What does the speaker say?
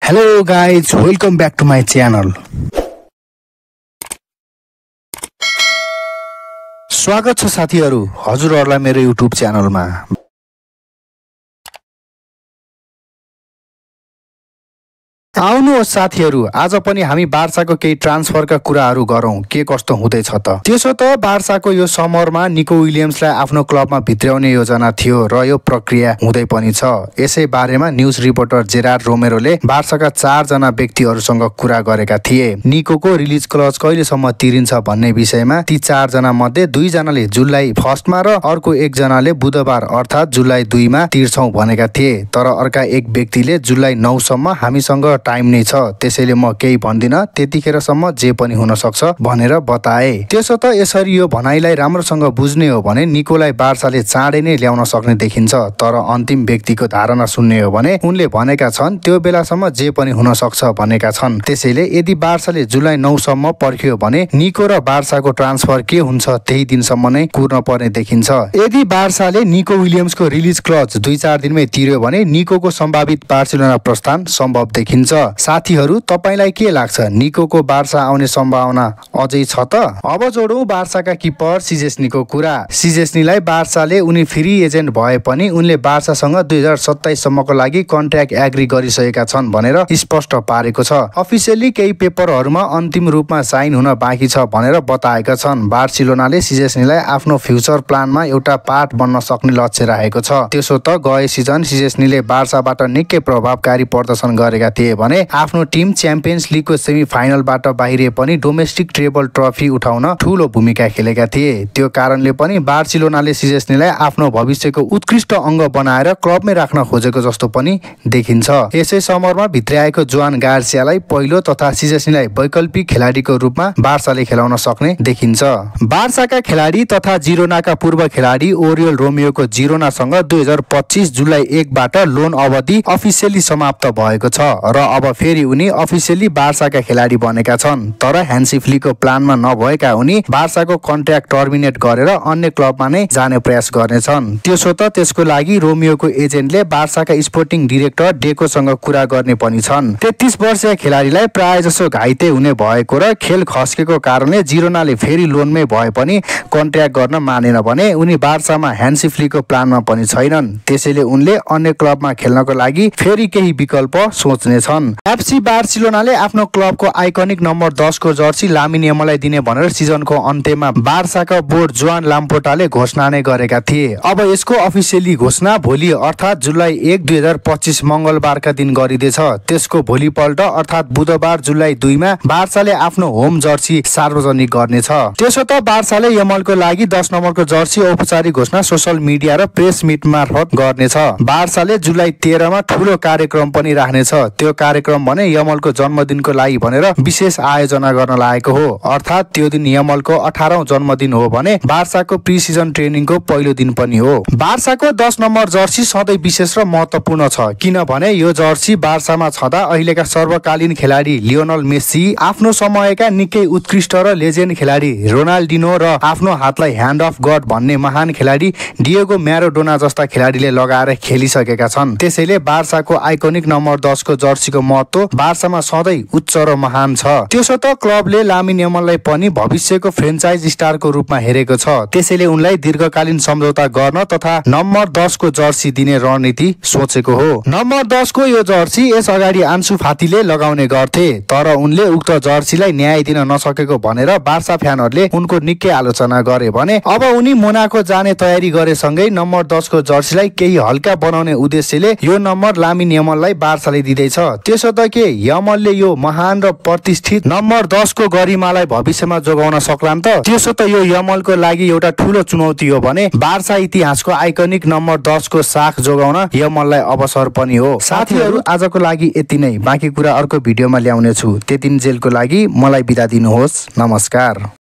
Hello guys, welcome back to my channel. स्वागत छ साथीहरु हजुरहरुलाई मेरो YouTube च्यानलमा। आउनुहोस् साथीहरु, आज पनि हामी बार्साको केही ट्रान्सफरका कुराहरु गरौं के कस्तो हुँदैछ त। त्यसो त बार्साको यो समरमा निको विलियम्सलाई आफ्नो क्लबमा भित्र्याउने योजना थियो र यो प्रक्रिया हुँदै पनि छ। यसै बारेमा न्यूज रिपोर्टर जेरार्ड रोमेरोले बार्साका 4 जना व्यक्तिहरुसँग कुरा गरेका थिए। निकोको रिलिज क्लज कहिलेसम्म तिरिन्छ भन्ने विषयमा ती 4 जना मध्ये 2 जनाले जुलाई 1 मा र अर्को 1 जनाले बुधबार अर्थात जुलाई 2 मा तिर्छौं भनेका थिए। तर अर्का एक व्यक्तिले जुलाई 9 सम्म हामीसँग टाइम नै छ, त्यसैले म केही भन्दिन, त्यतिखेरसम्म जे पनि हुन सक्छ भनेर बताए। त्यसो त यसरी यो भनाइलाई राम्रोसँग बुझ्ने हो भने निकोलाई बार्साले चाँडै नै ल्याउन सक्ने देखिन्छ। तर अन्तिम व्यक्तिको धारणा सुन्ने हो भने उनले भनेका छन् त्यो बेलासम्म जे पनि हुन सक्छ भनेका छन्। त्यसैले यदि बार्साले जुलाई 9 सम्म पर्खियो भने निको र बार्साको ट्रान्सफर के हुन्छ त्यही दिनसम्म नै कुर्न पर्ने देखिन्छ। यदि बार्साले निको विलियम्सको रिलिज क्लज 2-4 दिनमै तिर्यो भने निकोको सम्भावित बार्सिलोना प्रस्थान सम्भव देखिन्छ। साथीहरु, तपाईलाई के लाग्छ, निकोको बार्सा आउने सम्भावना अझै छ त? अब जोडौं बार्साका किपर सिजेस्नीको कुरा। सिजेस्नीलाई बार्साले उनी फ्री एजेन्ट भए पनि उनले बार्सासँग 2027 सम्मको लागि कन्ट्र्याक्ट एग्री गरिसकेका छन् भनेर स्पष्ट पारेको छ। अफिसियली केही पेपरहरुमा अन्तिम रूपमा साइन हुन बाँकी छ भनेर बताएका छन्। बार्सिलोनाले सिजेस्नीलाई आफ्नो फ्युचर प्लानमा एउटा पार्ट बन्न सक्ने लक्ष्य राखेको छ। त्यसो त गए सिजन सिजेस्नीले बार्साबाट निकै प्रभावकारी प्रदर्शन गरेका थिए भने आफ्नो टिम च्याम्पियन्स लिगको सेमी फाइनलबाट बाहिरिए पनि डोमेस्टिक ट्रेबल ट्रफी उठाउन ठूलो भूमिका खेलेका थिए। त्यो कारणले पनि बार्सिलोनाले सिजेस्नीलाई आफ्नो भविष्यको उत्कृष्ट अङ्ग बनाएर क्लबमै राख्न खोजेको जस्तो पनि देखिन्छ। यसै समरमा भित्र्याएको जोआन गार्सियालाई पहिलो तथा सिजेस्नीलाई वैकल्पिक खेलाडीको रूपमा बार्साले खेलाउन सक्ने देखिन्छ। बार्साका खेलाडी तथा जिरोनाका पूर्व खेलाडी ओरियल रोमियोको जिरोनासँग 2025 जुलाई 1 बाट लोन अवधि अफिसियली समाप्त भएको छ र अब फेरि उनी अफिसियली बार्साका खेलाडी बनेका छन्। तर ह्यान्सी फ्लिकको प्लानमा नभएका उनी बार्साको कन्ट्र्याक्ट टर्मिनेट गरेर अन्य क्लबमा नै जाने प्रयास गर्नेछन्। त्यसो त त्यसको लागि रोमियोको एजेन्टले बार्साका स्पोर्टिङ डिरेक्टर डेकोसँग कुरा गर्ने पनि छन्। 33 वर्षीय खेलाडीलाई प्राय जसो घाइते हुने भएको र खेल खस्केको कारणले जिरोनाले फेरि लोनमै भए पनि कन्ट्र्याक्ट गर्न मानेन भने उनी बार्सामा ह्यान्सी फ्लिकको प्लानमा पनि छैनन्। त्यसैले उनले अन्य क्लबमा खेल्नको लागि फेरि केही विकल्प सोच्नेछन्। एफसी बार्सिलोनाले आफ्नो क्लबको आइकनिक नम्बर 10 को जर्सी लामिन यामाललाई दिने भनेर सिजनको अन्त्यमा बार्साका बोर्ड जोआन लाम्पोर्टाले घोषणा नै गरेका थिए। अब यसको अफिसियली घोषणा भोलि अर्थात जुलाई 1 2025 मंगलबारका दिन गरिँदैछ। त्यसको भोलिपल्ट अर्थात बुधबार जुलाई 2 मा बार्साले आफ्नो होम जर्सी सार्वजनिक गर्नेछ। त्यसो त बार्साले यामालको लागि 10 नम्बरको जर्सी औपचारिक घोषणा सोशल मिडिया र प्रेस मिट मार्फत गर्नेछ। बार्साले जुलाई 13 मा ठूलो कार्यक्रम पनि राख्नेछ। त्यो कार्यक्रम भने यामालको जन्मदिनको लागि भनेर विशेष आयोजना गर्न लागेको हो। अर्थात त्यो दिन यामालको 18औं जन्मदिन हो भने बार्साको प्री सिजन ट्रेनिङको पहिलो दिन पनि हो। बार्साको 10 नम्बर जर्सी सधैं विशेष र महत्त्वपूर्ण छ, किनभने यो जर्सी बार्सामा छँदा अहिलेका सर्वकालीन खेलाडी लियोनल मेस्सी, आफ्नो समयका निकै उत्कृष्ट र लेजेन्ड खेलाडी रोनाल्डिनो र आफ्नो हातलाई ह्यान्ड अफ गड भन्ने महान खेलाडी डिएगो म्याराडोना जस्ता खेलाडीले लगाएर खेलिसकेका छन्। त्यसैले बार्साको आइकनिक नम्बर 10 को जर्सीको महत्त्व बार्सामा सधैं उच्च र महान छ। त्यसो त क्लबले लामिन यामाललाई पनि भविष्यको फ्रेन्चाइज स्टारको रूपमा हेरेको छ। त्यसैले उनलाई दीर्घकालीन सम्झौता गर्न तथा नम्बर 10 को जर्सी दिने रणनीति सोचेको हो। नम्बर 10 को यो जर्सी यस अगाडि आन्सु फातीले लगाउने गर्थे, तर उनले उक्त जर्सीलाई न्याय दिन नसकेको भनेर बार्सा फ्यानहरुले उनको निकै आलोचना गरे भने अब उनी मोनाको जाने तयारी गरेसँगै नम्बर 10 को जर्सीलाई केही हल्का बनाउने उद्देश्यले यो नम्बर लामिन यामाललाई बार्साले दिँदैछ। त्यसो त के यामालले यो महान र प्रतिष्ठित नम्बर 10 को गरिमालाई भविष्यमा जोगाउन सक्लान् त? त्यसो त यो यामालको लागि एउटा ठूलो चुनौती हो भने बार्सा इतिहासको आइकनिक नम्बर 10 को साख जोगाउन यामाललाई अवसर पनि हो। साथीहरु, आजको लागि यति नै। बाँकी कुरा अर्को भिडियोमा ल्याउने छु। त्यतिन्जेलको लागि मलाई बिदा दिनुहोस्। नमस्कार।